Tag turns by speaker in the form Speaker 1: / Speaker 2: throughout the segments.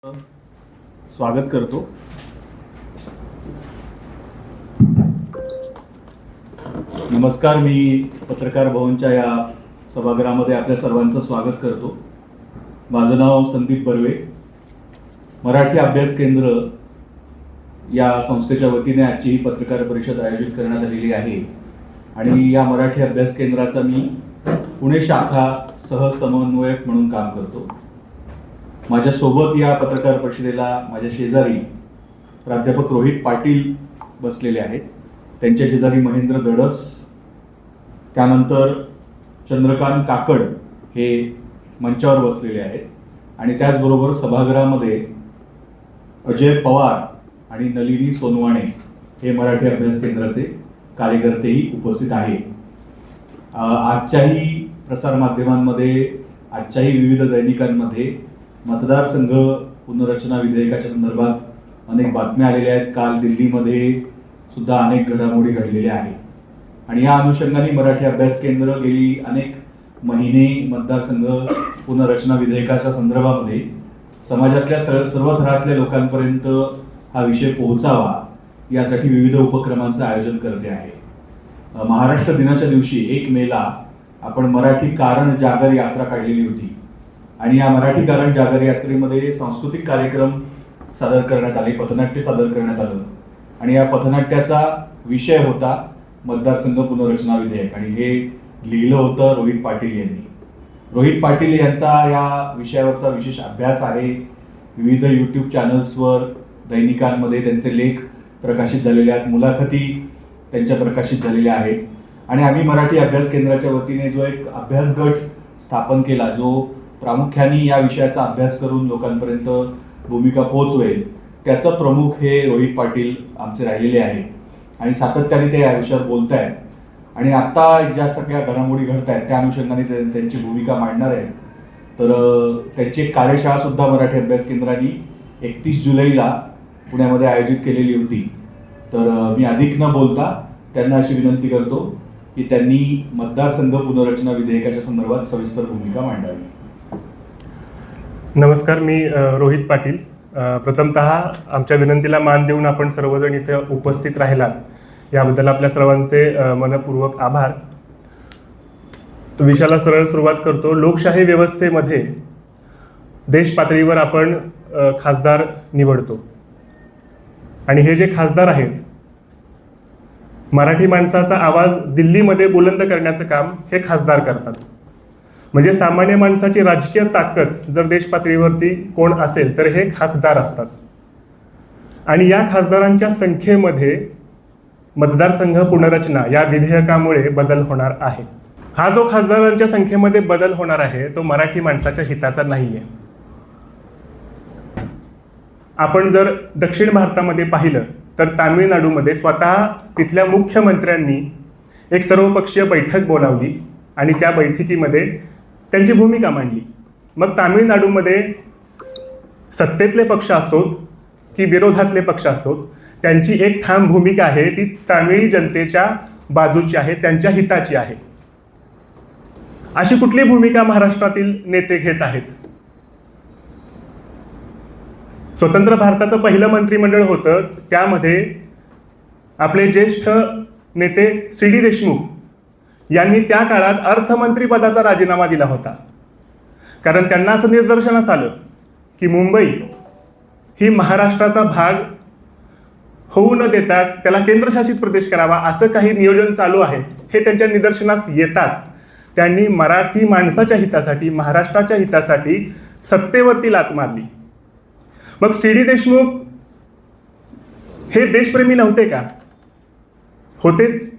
Speaker 1: स्वागत करतो। नमस्कार, मी पत्रकार भवनच्या या सभागृहामध्ये आपल्या सर्वांचं स्वागत करतो। माझं नाव संदीप बर्वे। मराठी अभ्यास केंद्र या संस्थेच्या वतीने आजची ही पत्रकार परिषद आयोजित करण्यात आलेली आहे आणि या मराठी अभ्यास केंद्राचा मी पुणे शाखा सहसमन्वयक म्हणून काम करतो। माझ्यासोबत या पत्रकार परिषदेला माझ्या शेजारी प्राध्यापक रोहित पाटील बसलेले आहेत, त्यांच्या शेजारी महेंद्र दडस, त्यानंतर चंद्रकांत काकड हे मंचावर बसलेले आहेत आणि त्याचबरोबर सभागृहामध्ये अजय पवार आणि नलिनी सोनवाणे हे मराठी अभ्यास केंद्राचे कार्यकर्तेही उपस्थित आहेत। आजच्याही प्रसारमाध्यमांमध्ये, आजच्याही विविध दैनिकांमध्ये मतदारसंघ पुनर्रचना विधेयकाच्या संदर्भात अनेक बातम्या आलेल्या आहेत। काल दिल्लीमध्ये सुद्धा अनेक घडामोडी घडलेल्या आहेत आणि या अनुषंगाने मराठी अभ्यास केंद्र गेली अनेक महिने मतदारसंघ पुनर्रचना विधेयकाच्या संदर्भामध्ये समाजातल्या सर्व थरातल्या लोकांपर्यंत हा विषय पोहोचावा यासाठी विविध उपक्रमांचं आयोजन करते आहे। महाराष्ट्र दिनाच्या दिवशी 1 मेला आपण मराठी कारण जागर यात्रा काढलेली होती आणि या मराठी कारण जागर यात्रेमध्ये सांस्कृतिक कार्यक्रम सादर करण्यात आले, पथनाट्य सादर करण्यात आलं आणि या पथनाट्याचा विषय होता मतदारसंघ पुनर्रचना विधेयक आणि हे लिहिलं होतं रोहित पाटील यांनी। रोहित पाटील यांचा या विषयावरचा विशेष अभ्यास आहे। विविध यूट्यूब चॅनल्सवर, दैनिकांमध्ये त्यांचे लेख प्रकाशित झालेले आहेत, मुलाखती त्यांच्या प्रकाशित झालेल्या आहेत आणि आम्ही मराठी अभ्यास केंद्राच्या वतीने जो एक अभ्यास गट स्थापन केला, जो प्रामुख्याने या विषयाचा अभ्यास करून लोकांपर्यंत भूमिका पोहोचवेल, त्याचा प्रमुख हे रोहित पाटील आमचे राहिलेले आहेत आणि सातत्याने ते या विषयावर बोलत आहेत आणि आता ज्या सगळ्या घडामोडी घडत आहेत त्या अनुषंगाने त्यांची भूमिका मांडणार आहेत। तर त्यांची एक कार्यशाळा सुद्धा मराठी अभ्यास केंद्राने 31 जुलैला पुण्यामध्ये आयोजित केलेली होती। तर मी अधिक न बोलता त्यांना अशी विनंती करतो की त्यांनी मतदारसंघ पुनर्रचना विधेयकाच्या संदर्भात सविस्तर भूमिका मांडावी।
Speaker 2: नमस्कार, मी रोहित पाटील। प्रथमतः आमच्या विनंतीला मान देऊन आपण सर्वजण इथे उपस्थित राहिलात याबद्दल आपल्या सर्वांचे मनपूर्वक आभार। विषयाला सरळ सुरुवात करतो। लोकशाही व्यवस्थेमध्ये देश पातळीवर आपण खासदार निवडतो आणि हे जे खासदार आहेत, मराठी माणसाचा आवाज दिल्लीमध्ये बुलंद करण्याचं काम हे खासदार करतात। म्हणजे सामान्य माणसाची राजकीय ताकद जर देश पातळीवरती कोण असेल तर हे खासदार असतात आणि या खासदारांच्या संख्येमध्ये मतदारसंघ पुनर्रचना या विधेयकामुळे बदल होणार आहे। हा जो खासदारांच्या संख्येमध्ये बदल होणार आहे तो मराठी माणसाच्या हिताचा नाहीये। आपण जर दक्षिण भारतामध्ये पाहिलं तर तामिळनाडूमध्ये स्वतः तिथल्या मुख्यमंत्र्यांनी एक सर्वपक्षीय बैठक बोलावली आणि त्या बैठकीमध्ये त्यांची भूमिका मांडली। मग तामिळनाडूमध्ये सत्तेतले पक्ष असोत की विरोधातले पक्ष असोत, त्यांची एक ठाम भूमिका आहे, ती तामिळी जनतेच्या बाजूची आहे, त्यांच्या हिताची आहे। अशी कुठली भूमिका महाराष्ट्रातील नेते घेत आहेत? स्वतंत्र भारताचं पहिलं मंत्रिमंडळ होतं, त्यामध्ये आपले ज्येष्ठ नेते सी.डी. देशमुख यांनी त्या काळात अर्थमंत्री पदाचा राजीनामा दिला होता, कारण त्यांना असं निदर्शनास आलं की मुंबई ही महाराष्ट्राचा भाग होऊ न देता त्याला केंद्रशासित प्रदेश करावा असं काही नियोजन चालू आहे हे त्यांच्या निदर्शनास येताच त्यांनी मराठी माणसाच्या हितासाठी, महाराष्ट्राच्या हितासाठी सत्तेवरती लाथ मारली। मग सी.डी. देशमुख हे देशप्रेमी नव्हते का? होतेच।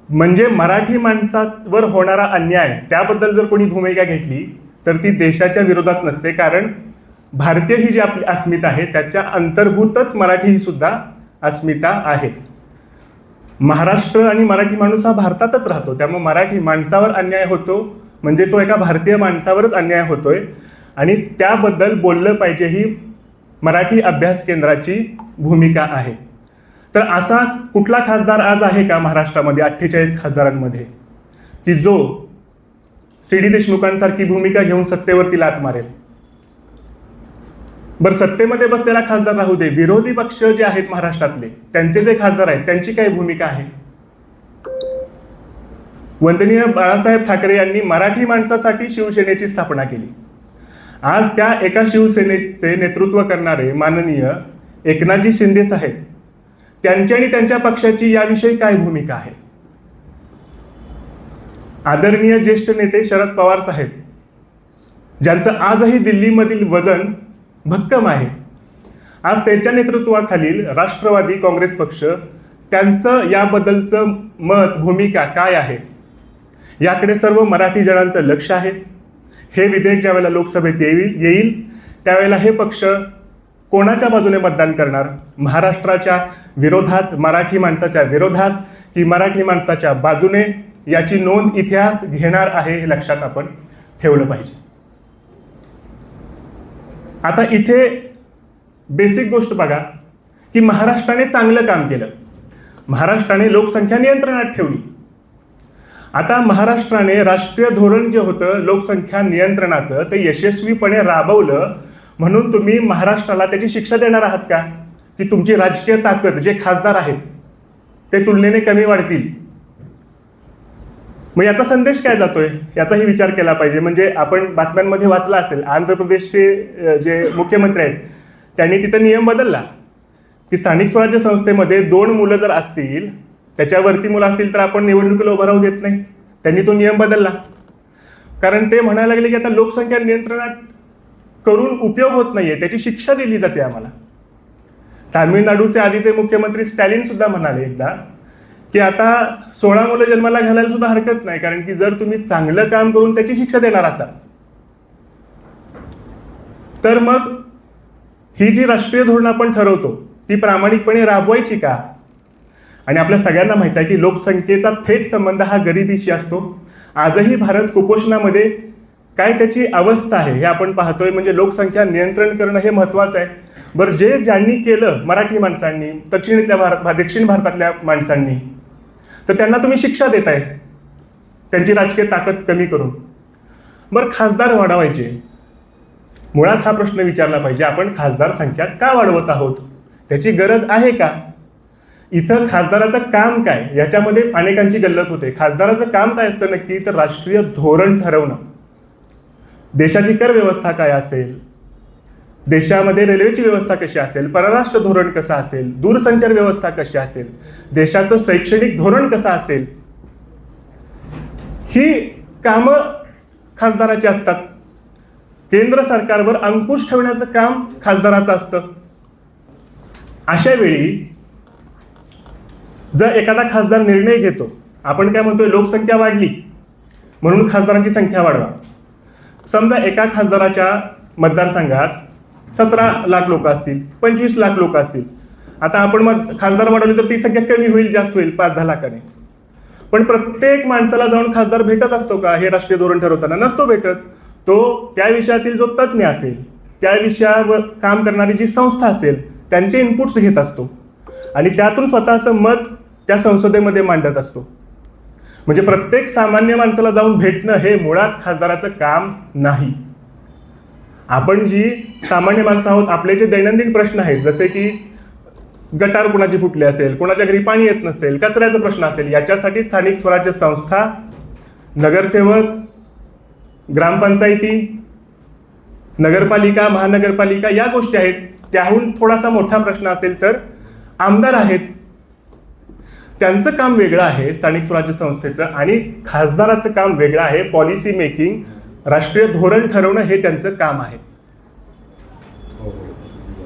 Speaker 2: म्हणजे मराठी माणसावर होणारा अन्याय त्याबद्दल जर कोणी भूमिका घेतली तर ती देशाच्या विरोधात नसते, कारण भारतीय ही जी आपली अस्मिता आहे त्याच्या अंतर्भूतच मराठी ही सुद्धा अस्मिता आहे। महाराष्ट्र आणि मराठी माणूस हा भारतातच राहतो, त्यामुळे मराठी माणसावर अन्याय होतो म्हणजे तो एका भारतीय माणसावरच अन्याय होतोय आणि त्याबद्दल बोललं पाहिजे ही मराठी अभ्यास केंद्राची भूमिका आहे। तर असा कुठला खासदार आज आहे का महाराष्ट्रामध्ये 48 खासदारांमध्ये की जो सी.डी. देशमुखांसारखी भूमिका घेऊन सत्तेवरती लाथ मारेल? बरं, सत्तेमध्ये बसलेला खासदार राहू दे, विरोधी पक्ष जे आहेत महाराष्ट्रातले त्यांचे जे खासदार आहेत त्यांची काय भूमिका आहे? वंदनीय बाळासाहेब ठाकरे यांनी मराठी माणसासाठी शिवसेनेची स्थापना केली. आज त्या एका शिवसेनेचे नेतृत्व करणारे माननीय एकनाथजी शिंदे साहेब, त्यांची आणि त्यांच्या पक्षाची याविषयी काय भूमिका आहे? आदरणीय ज्येष्ठ नेते शरद पवार साहेब, ज्यांचं आजही दिल्लीमधील वजन भक्कम आहे, आज त्यांच्या नेतृत्वाखालील राष्ट्रवादी काँग्रेस पक्ष, त्यांचं याबद्दलचं मत, भूमिका काय आहे याकडे सर्व मराठी जनांचं लक्ष आहे. हे विधेयक ज्यावेळेला लोकसभेत येईल त्यावेळेला हे पक्ष कोणाच्या बाजूने मतदान करणार? महाराष्ट्राच्या विरोधात, मराठी माणसाच्या विरोधात की मराठी माणसाच्या बाजूने, याची नोंद इतिहास घेणार आहे, हे लक्षात आपण ठेवलं पाहिजे. आता इथे बेसिक गोष्ट बघा की महाराष्ट्राने चांगलं काम केलं, महाराष्ट्राने लोकसंख्या नियंत्रणात ठेवली. आता महाराष्ट्राने राष्ट्रीय धोरण जे होतं लोकसंख्या नियंत्रणाचं ते यशस्वीपणे राबवलं, म्हणून तुम्ही महाराष्ट्राला त्याची शिक्षा देणार आहात का? की तुमची राजकीय ताकद, जे खासदार आहेत ते तुलनेने कमी वाढतील? मग याचा संदेश काय जातोय याचाही विचार केला पाहिजे. म्हणजे आपण बातम्यांमध्ये वाचला असेल, आंध्र प्रदेशचे जे मुख्यमंत्री आहेत त्यांनी तिथं नियम बदलला की स्थानिक स्वराज्य संस्थेमध्ये 2 मुलं जर असतील, त्याच्यावरती मुलं असतील तर आपण निवडणुकीला उभं राहू देत नाही. त्यांनी तो नियम बदलला, कारण ते म्हणायला लागले की आता लोकसंख्या नियंत्रणात करून उपयोग होत नाहीये, त्याची शिक्षा दिली जाते आम्हाला. तामिळनाडूचे आधीचे मुख्यमंत्री स्टॅलिन सुद्धा म्हणाले एकदा की आता 16 मुलं जन्माला घालायला सुद्धा हरकत नाही, कारण की जर तुम्ही चांगलं काम करून त्याची शिक्षा देणार असाल तर मग ही जी राष्ट्रीय धोरणं आपण ठरवतो ती प्रामाणिकपणे राबवायची का? आणि आपल्या सगळ्यांना माहित आहे की लोकसंख्येचा थेट संबंध हा गरिबीशी असतो. आजही भारत कुपोषणामध्ये काय त्याची अवस्था आहे हे आपण पाहतोय. म्हणजे लोकसंख्या नियंत्रण करणं हे महत्त्वाचं आहे. बरं, ज्यांनी केलं मराठी माणसांनी, दक्षिण भारतातल्या माणसांनी, तर त्यांना तुम्ही शिक्षा देताय त्यांची राजकीय ताकद कमी करून. बरं, खासदार वाढवायचे, मुळात हा प्रश्न विचारला पाहिजे, आपण खासदार संख्या का वाढवत आहोत? त्याची गरज आहे का? इथं खासदाराचं काम काय याच्यामध्ये अनेकांची गल्लत होते. खासदाराचं काम काय असतं नक्की? तर राष्ट्रीय धोरण ठरवणं, देशाची कर व्यवस्था काय असेल, देशामध्ये रेल्वेची व्यवस्था कशी असेल, परराष्ट्र धोरण कसं असेल, दूरसंचार व्यवस्था कशी असेल, देशाचं शैक्षणिक धोरण कसं असेल, ही कामं खासदाराची असतात. केंद्र सरकारवर अंकुश ठेवण्याचं काम खासदाराचं असतं. अशा वेळी जर एखादा खासदार निर्णय घेतो, आपण काय म्हणतोय, लोकसंख्या वाढली म्हणून खासदारांची संख्या वाढवा. समजा एका खासदाराच्या मतदारसंघात 17 लाख लोक असतील, 25 लाख लोक असतील. आता आपण मग खासदार वाढवले तर ती संख्या कमी होईल, जास्त होईल, 5-10 लाखाने. पण प्रत्येक माणसाला जाऊन खासदार भेटत असतो का? हे राष्ट्रीय धोरण ठरवताना नसतो भेटत. तो त्या विषयातील जो तज्ज्ञ असेल, त्या विषयावर काम करणारी जी संस्था असेल त्यांचे इनपुट्स घेत असतो आणि त्यातून स्वतःचं मत त्या संसदेमध्ये मांडत असतो. म्हणजे प्रत्येक सामान्य माणसाला जाऊन भेटणं हे मुळात खासदाराचं काम नाही. आपण जी सामान्य माणसं आहोत, आपले जे दैनंदिन प्रश्न आहेत, जसे की गटार कुणाची फुटली असेल, कोणाच्या घरी पाणी येत नसेल, कचऱ्याचा प्रश्न असेल, याच्यासाठी स्थानिक स्वराज्य संस्था, नगरसेवक, ग्रामपंचायती, नगरपालिका, महानगरपालिका या गोष्टी आहेत. त्याहून थोडासा मोठा प्रश्न असेल तर आमदार आहेत, त्यांचं काम वेगळं आहे स्थानिक स्वराज्य संस्थेचं, आणि खासदाराचं काम वेगळं आहे. पॉलिसी मेकिंग, राष्ट्रीय धोरण ठरवणं हे त्यांचं काम आहे.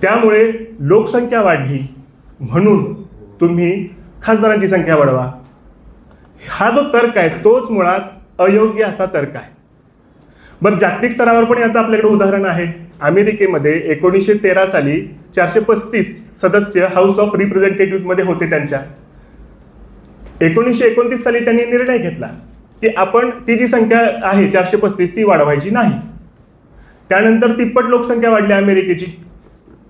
Speaker 2: त्यामुळे लोकसंख्या वाढली म्हणून तुम्ही खासदारांची संख्या वाढवा, हा जो तर्क आहे तोच मुळात अयोग्य असा तर्क आहे. बरं, जागतिक स्तरावर पण याचं आपल्याकडे उदाहरण आहे. अमेरिकेमध्ये 1913 साली 435 सदस्य हाऊस ऑफ रिप्रेझेंटेटिव्ह मध्ये होते. त्यांच्या 1929 साली त्यांनी निर्णय घेतला की आपण ती जी संख्या आहे 435 ती वाढवायची नाही. त्यानंतर तिप्पट लोकसंख्या वाढली अमेरिकेची.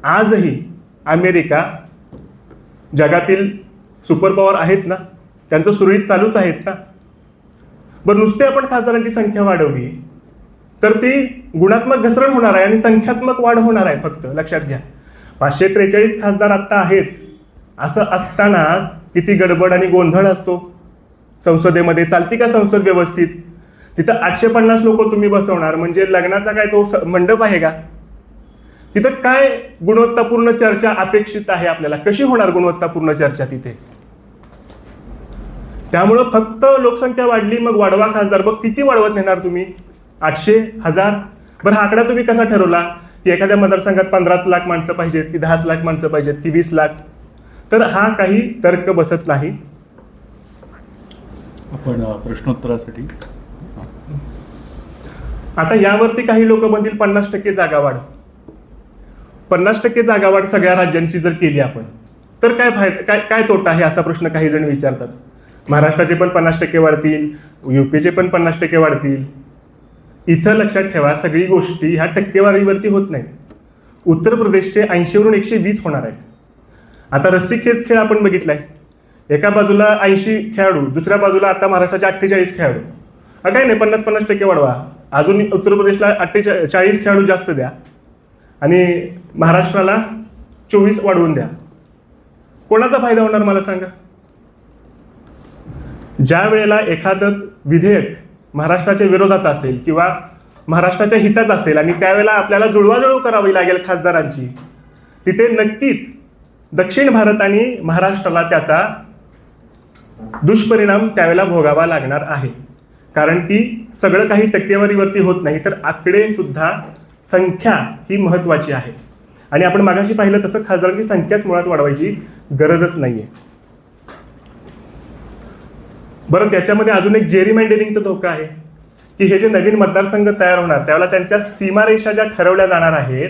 Speaker 2: आजही अमेरिका जगातील सुपर पॉवर आहेच ना, त्यांचं सुरळीत चालूच आहेत ना. बरं, नुसते आपण खासदारांची संख्या वाढवली तर ती गुणात्मक घसरण होणार आहे आणि संख्यात्मक वाढ होणार आहे. फक्त लक्षात घ्या, 543 खासदार आत्ता आहेत, असं असतानाच किती गडबड आणि गोंधळ असतो संसदेमध्ये. चालती का संसद व्यवस्थित? तिथं 850 लोक तुम्ही बसवणार म्हणजे लग्नाचा काय तो मंडप आहे का? तिथं काय गुणवत्तापूर्ण चर्चा अपेक्षित आहे आपल्याला? कशी होणार गुणवत्तापूर्ण चर्चा तिथे? त्यामुळं फक्त लोकसंख्या वाढली मग वाढवा खासदार. बघ किती वाढवत नेणार तुम्ही? 800, 1000? बरं, हा आकडा तुम्ही कसा ठरवला की एखाद्या मतदारसंघात 15 लाख माणसं पाहिजेत की 10 लाख माणसं पाहिजेत की 20 लाख? तर हा काही तर्क बसत नाही.
Speaker 1: आपण प्रश्नोत्तरासाठी
Speaker 2: आता यावरती काही लोक म्हणतील 50% जागा वाढ. 50% जागा वाढ सगळ्या राज्यांची जर केली आपण तर काय फायदा, काय तोटा आहे असा प्रश्न काही जण विचारतात. महाराष्ट्राचे पण 50% वाढतील, युपीचे पण 50% वाढतील. इथं लक्षात ठेवा, सगळी गोष्टी ह्या टक्केवारीवरती होत नाही. उत्तर प्रदेशचे 80 वरून 120 होणार आहेत. आता रस्सीखेच खेळ आपण बघितलाय, एका बाजूला 80 खेळाडू, दुसऱ्या बाजूला आता महाराष्ट्राचे 48 खेळाडू. काय नाही, 50-50% वाढवा, अजून उत्तर प्रदेशला 40 खेळाडू जास्त द्या आणि महाराष्ट्राला 24 वाढवून द्या. कोणाचा फायदा होणार मला सांगा? ज्या वेळेला एखादं विधेयक महाराष्ट्राच्या विरोधाचं असेल किंवा महाराष्ट्राच्या हिताचं असेल आणि त्यावेळेला आपल्याला जुळवाजुळव करावी लागेल खासदारांची, तिथे नक्कीच दक्षिण भारत आणि महाराष्ट्राला त्याचा दुष्परिणाम त्यावेळेला भोगावा लागणार आहे. कारण की सगळं काही टक्केवारीवरती होत नाही, तर आकडे सुद्धा, संख्या ही महत्त्वाची आहे. आणि आपण मागाशी पाहिलं तसं खासदारांची संख्याच मुळात वाढवायची गरजच नाहीये. बरं, त्याच्यामध्ये अजून एक जेरीमँडरिंगचा धोका आहे की हे जे नवीन मतदारसंघ तयार होणार त्यावेळेला त्यांच्या सीमारेषा ज्या ठरवल्या जाणार आहेत,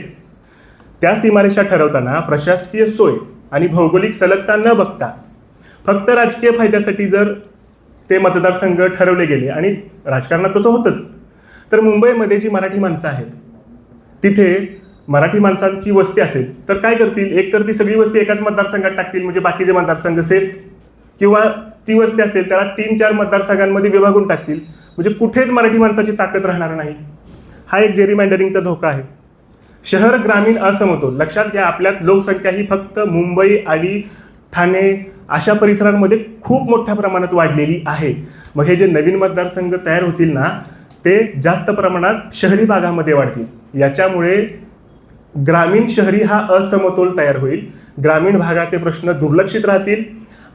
Speaker 2: त्या सीमारेषा ठरवताना प्रशासकीय सोय आणि भौगोलिक सलगता न बघता फक्त राजकीय फायद्यासाठी जर ते मतदारसंघ ठरवले गेले, आणि राजकारणात तसं होतंच, तर मुंबईमध्ये जी मराठी माणसं आहेत तिथे मराठी माणसांची वस्ती असेल तर काय करतील? एक तर ती सगळी वस्ती एकाच मतदारसंघात टाकतील म्हणजे बाकीचे मतदारसंघ सेफ, किंवा ती वस्ती असेल त्याला 3-4 मतदारसंघांमध्ये विभागून टाकतील म्हणजे कुठेच मराठी माणसाची ताकद राहणार नाही. हा एक जेरीमँडरिंगचा धोका आहे. शहर ग्रामीण असमतोल लक्षात घ्या, आपल्यात लोकसंख्या ही फक्त मुंबई आणि ठाणे अशा परिसरांमध्ये खूप मोठ्या प्रमाणात वाढलेली आहे. मग हे जे नवीन मतदारसंघ तयार होतील ना, ते जास्त प्रमाणात शहरी भागामध्ये वाढतील. याच्यामुळे ग्रामीण शहरी हा असमतोल तयार होईल. ग्रामीण भागाचे प्रश्न दुर्लक्षित राहतील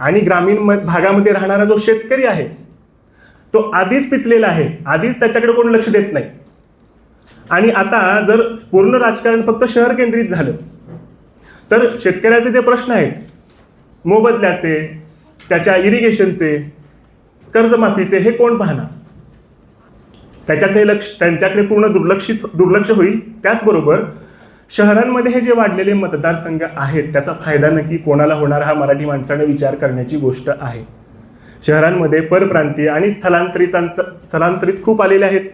Speaker 2: आणि ग्रामीण भागामध्ये राहणारा जो शेतकरी आहे तो आधीच पिचलेला आहे, आधीच त्याच्याकडे कोण लक्ष देत नाही. आणि आता जर पूर्ण राजकारण फक्त शहर केंद्रित झालं तर शेतकऱ्याचे जे प्रश्न आहेत, मोबदल्याचे, त्याच्या इरिगेशनचे, कर्जमाफीचे, हे कोण पाहणार? त्यांच्याकडे पूर्ण दुर्लक्ष होईल. त्याचबरोबर शहरांमध्ये हे जे वाढलेले मतदारसंघ आहेत त्याचा फायदा नक्की कोणाला होणार, हा मराठी माणसाने विचार करण्याची गोष्ट आहे. शहरांमध्ये परप्रांतीय आणि स्थलांतरित खूप आलेले आहेत,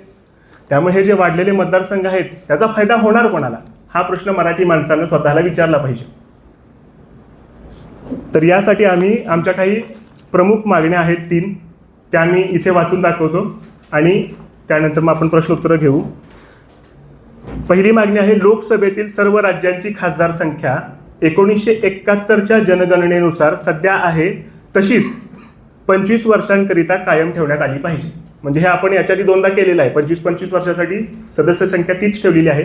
Speaker 2: त्यामुळे हे जे वाढलेले मतदारसंघ आहेत त्याचा फायदा होणार कोणाला, हा प्रश्न मराठी माणसानं स्वतःला विचारला पाहिजे. तर यासाठी आमच्या काही प्रमुख मागण्या आहेत 3, त्या मी इथे वाचून दाखवतो आणि त्यानंतर मग आपण प्रश्नोत्तर घेऊ. पहिली मागणी आहे, लोकसभेतील सर्व राज्यांची खासदार संख्या 1971च्या जनगणनेनुसार सध्या आहे तशीच 25 वर्षांकरिता कायम ठेवण्यात आली पाहिजे. म्हणजे हे आपण याच्या आधी 2दा केलेलं आहे. 25 वर्षासाठी सदस्य संख्या तीच ठेवलेली आहे,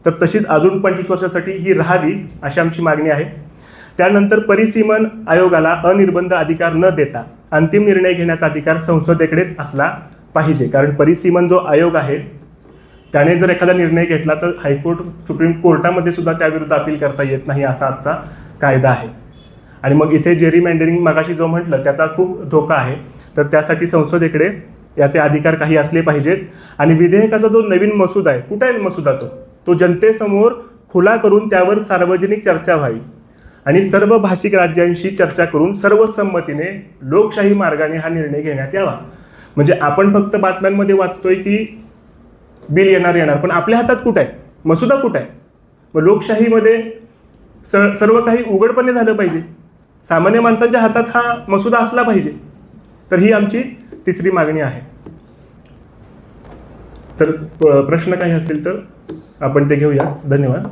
Speaker 2: तर तशीच अजून 25 वर्षासाठी ही राहावी अशी आमची मागणी आहे. त्यानंतर परिसीमन आयोगाला अनिर्बंध अधिकार न देता अंतिम निर्णय घेण्याचा अधिकार संसदेकडेच असला पाहिजे. कारण परिसीमन जो आयोग आहे त्याने जर एखादा निर्णय घेतला तर हायकोर्ट, सुप्रीम कोर्टामध्ये सुद्धा त्याविरुद्ध अपील करता येत नाही असा आजचा कायदा आहे. आणि मग इथे जेरीमँडरिंग मागाशी जो म्हटलं त्याचा खूप धोका आहे, तर त्यासाठी संसदेकडे याचे अधिकार काही असले पाहिजेत. आणि विधेयकाचा जो नवीन मसुदा आहे, कुठे आहे मसुदा, तो जनतेसमोर खुला करून त्यावर सार्वजनिक चर्चा व्हावी आणि सर्व भाषिक राज्यांशी चर्चा करून सर्वसंमतीने लोकशाही मार्गाने हा निर्णय घेण्यात यावा. म्हणजे आपण फक्त बातम्यांमध्ये वाचतोय की बिल येणार, पण आपल्या हातात कुठं आहे मसुदा, कुठं आहे? मग लोकशाहीमध्ये सर्व काही उघडपणे झालं पाहिजे, सामान्य माणसांच्या हातात हा मसुदा असला पाहिजे. तर ही आमची तिसरी मागणी आहे. तर प्रश्न काही असतील तर आपण ते घेऊया. धन्यवाद.